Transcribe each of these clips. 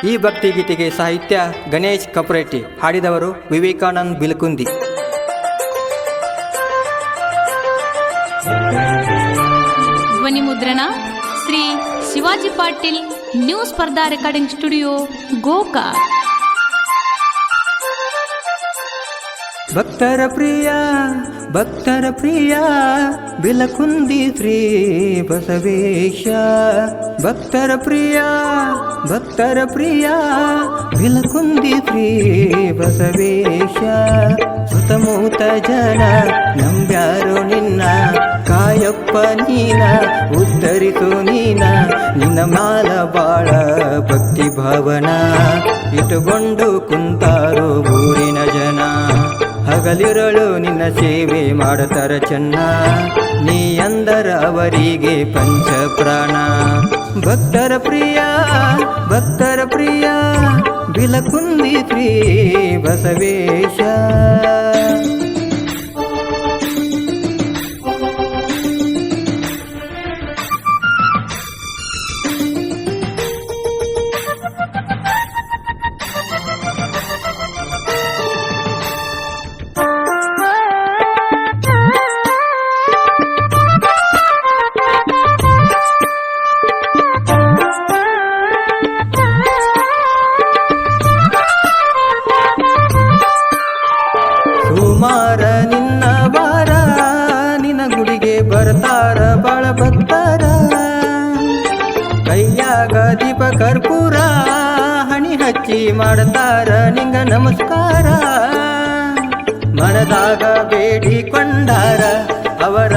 ಈ ಭಕ್ತಿಗೀತೆಗೆ ಸಾಹಿತ್ಯ ಗಣೇಶ್ ಕಪರೆಟ್ಟಿ, ಹಾಡಿದವರು ವಿವೇಕಾನಂದ್ ಬಿಲಕುಂದಿ. ಧ್ವನಿ ಮುದ್ರಣ ಶ್ರೀ ಶಿವಾಜಿ ಪಾಟೀಲ್, ನ್ಯೂ ಸ್ಪರ್ಧಾ ರೆಕಾರ್ಡಿಂಗ್ ಸ್ಟುಡಿಯೋ, ಗೋಕಾಕ್. ಭಕ್ತರ ಪ್ರಿಯ ಭಕ್ತರ ಪ್ರಿಯ ಬಿಲಕುಂದಿ ಶ್ರೀ ಬಸವೇಶ. ಭಕ್ತರ ಪ್ರಿಯ ಭಕ್ತರ ಪ್ರಿಯ ಬಿಲಕುಂದಿ ಶ್ರೀ ಬಸವೇಶ. ಸುತ್ತಮುತ್ತ ಜನ ನಂಬ್ಯಾರೋ ನಿನ್ನ, ಕಾಯಪ್ಪ ನೀನ ಉದ್ಧರಿಸು ನೀನ. ನಿನ್ನ ಮಾಲ ಬಾಳ ಭಕ್ತಿ ಭಾವನ ಇಟ್ಟುಕೊಂಡು ಕುಂತಾರೋ ಊರಿನ ಜನ. ಹಗಲಿರಳು ನಿನ್ನ ಸೇವೆ ಮಾಡುತ್ತರ ಚೆನ್ನ, ನೀ ಅಂದರ ಅವರಿಗೆ ಪಂಚ ಪ್ರಾಣ. ಭಕ್ತರ ಪ್ರಿಯ ಭಕ್ತರ ಪ್ರಿಯ ಬಿಲಕುಂದಿ ಶ್ರೀ ಬಸವೇಶ. ಸುಮಾರ ನಿನ್ನ ಬಾರ, ನಿನ್ನ ಗುಡಿಗೆ ಬರ್ತಾರ ಬಾಳ ಭಕ್ತರ. ಕೈಯಾಗ ದೀಪ ಕರ್ಪೂರ ಹಣಿ ಹಚ್ಚಿ ಮಾಡ್ತಾರ ನಿಂಗ ನಮಸ್ಕಾರ. ಮನದಾಗ ಬೇಡಿಕೊಂಡಾರ ಅವರ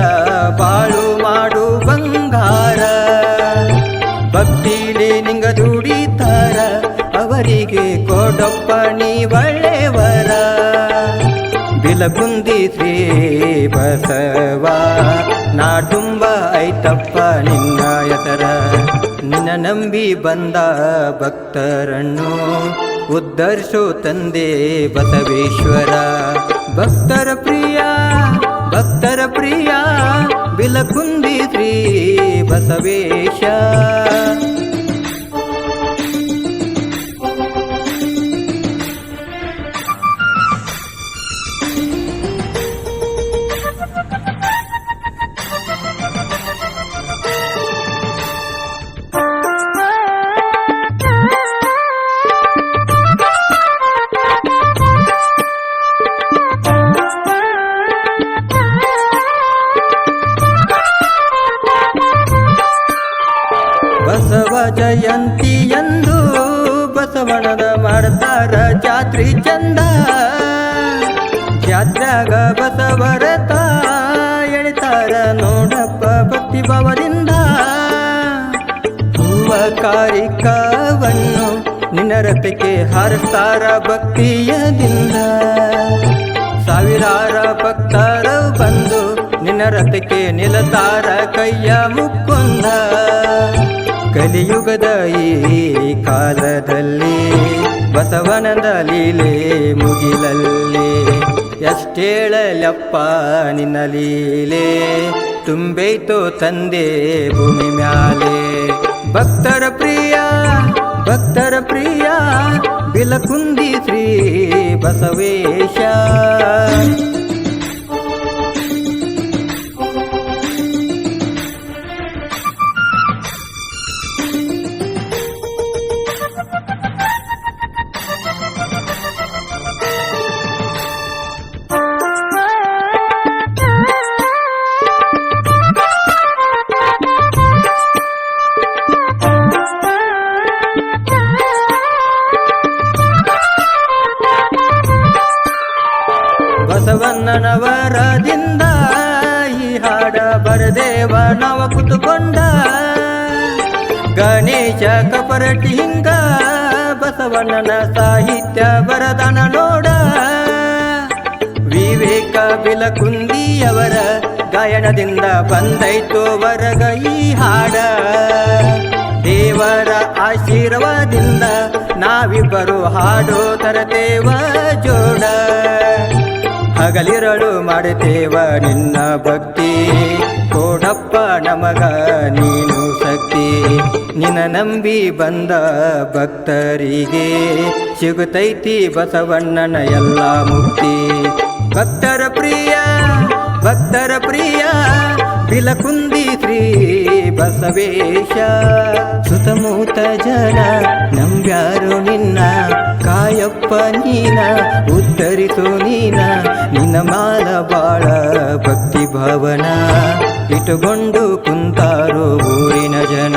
ಬಾಳು ಮಾಡು ಬಂಗಾರ. ಭಕ್ತಿಲಿ ನಿಂಗ ದುಡಿತಾರ ಅವರಿಗೆ ಕೊಡಪ್ಪ ನೀ ಒಳ್ಳೆಯವರ. ಬಿಲಕುಂದಿ ಶ್ರೀ ಬಸವ ನಾಡುಂಬ ಐತಪ್ಪ ನಿನ್ನ ಹೆಸರ. ನಿನ್ನ ನಂಬಿ ಬಂದ ಭಕ್ತರನ್ನು ಉದ್ಧರಿಸೋ ತಂದೆ ಬಸವೇಶ್ವರ. ಭಕ್ತರ ಪ್ರಿಯ ಭಕ್ತರ ಪ್ರಿಯ ಬಿಲಕುಂದಿ ಶ್ರೀ ಬಸವೇಶ. ಬಸವ ಜಯಂತಿಯಂದು ಬಸವಣ್ಣದ ಮಾಡ್ತಾರ ಜಾತ್ರಿ ಚಂದ. ಜಾತ್ರ್ಯಾಗ ಬಸವರತ ಎಳಿತಾರ ನೋಡಪ್ಪ ಭಕ್ತಿ ಭಾವದಿಂದ. ಹೂವ ಕಾರಿಕವನ್ನು ನಿನ್ನ ರಥಕ್ಕೆ ಹಾರಿಸ್ತಾರ ಭಕ್ತಿಯದಿಂದ. ಸಾವಿರಾರ ಭಕ್ತರು ಬಂದು ನಿನ್ನ ರಥಕ್ಕೆ ನಿಲ್ಲತಾರ ಕೈಯ ಮುಕ್ಕೊಂದ. ಕಲಿಯುಗದ ಈ ಕಾಲದಲ್ಲಿ ಬಸವನದ ಲೀಲೆ ಮುಗಿಲಲ್ಲಿ. ಎಷ್ಟೇಳಲಪ್ಪ ನಿನ್ನ ಲೀಲೆ ತುಂಬೈತೋ ತಂದೆ ಭೂಮಿ ಮ್ಯಾಲೆ. ಭಕ್ತರ ಪ್ರಿಯ ಭಕ್ತರ ಪ್ರಿಯ ಬಿಲಕುಂದಿ ಶ್ರೀ ಬಸವೇಶ. ಬಸವಣ್ಣನವರದಿಂದ ಈ ಹಾಡ ಬರದೇವ ನಾವ ಕುತುಕೊಂಡ. ಗಣೇಶ ಕಪರಟಿ ಹಿಂಗ ಬಸವಣ್ಣನ ಸಾಹಿತ್ಯ ಬರದಾನ ನೋಡ. ವಿವೇಕ ಬಿಲಕುಂದಿಯವರ ಗಾಯನದಿಂದ ಬಂದೈತೋ ವರಗ ಈ ಹಾಡ. ದೇವರ ಆಶೀರ್ವಾದದಿಂದ ನಾವಿಬ್ಬರು ಹಾಡೋ ತರತೇವ ಜೋಡ. ಹಗಲಿರಳು ಮಾಡುತ್ತೇವ ನಿನ್ನ ಭಕ್ತಿ, ಕೊಡಪ್ಪ ನಮಗ ನೀನು ಶಕ್ತಿ. ನಿನ್ನ ನಂಬಿ ಬಂದ ಭಕ್ತರಿಗೆ ಸಿಗುತ್ತೈತಿ ಬಸವಣ್ಣನ ಎಲ್ಲ ಮುಕ್ತಿ. ಭಕ್ತರ ಪ್ರಿಯ ಬಿಲಕುಂದಿ ಶ್ರೀ ಬಸವೇಶ. ಸುತ್ತಮುತ್ತ ಜನ ನಂಬ್ಯಾರು ನಿನ್ನ ಕಾಯಪ್ಪ ನೀನ, ಉತ್ತರಿಸು ನೀನ ನಿನ್ನ ಮಾಲ ಬಾಳ ಭಕ್ತಿ ಭಾವನ ಇಟ್ಟುಕೊಂಡು ಕುಂತಾರೋ ಊರಿನ ಜನ.